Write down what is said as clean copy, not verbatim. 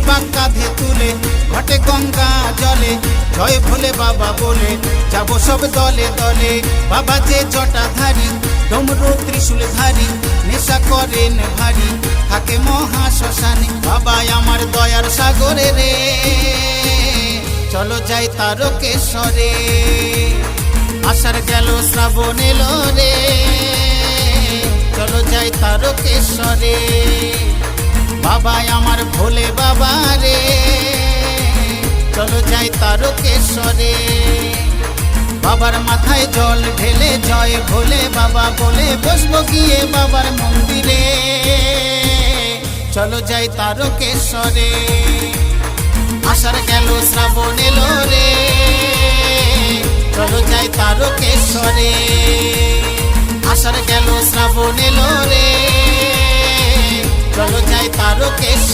Bug কাঁধে তুলে ঘটে গঙ্গা জলে জয় ভোলে বাবা বলে যাব সব দলে দলে। বাবা যে জটাধারী ডমরু ত্রিশূলধারী নেশা করেন ভারী থাকে মহা শ্মশানে। বাবা আমার দয়ার সাগরে রে চলো যাই তারকেশ্বরে। আষাঢ় গেল শ্রাবণ এলো রে চলো যাই তারকেশ্বরে। বাবা আমার ভোলে বাবা রে চলো যাই তারকেশ্বরে। বাবার মাথায় জল ঢেলে জয় ভোলে বাবা বলে বসবো গিয়ে বাবার মন্দিরে চলো যাই তারকেশ্বরে। আষাঢ় গেল শ্রাবণ এলো রে চলো যাই তারকেশ্বরে। আষাঢ় গেল শ্রাবণ এলো রে চলো যাই তারকেশ্বরে।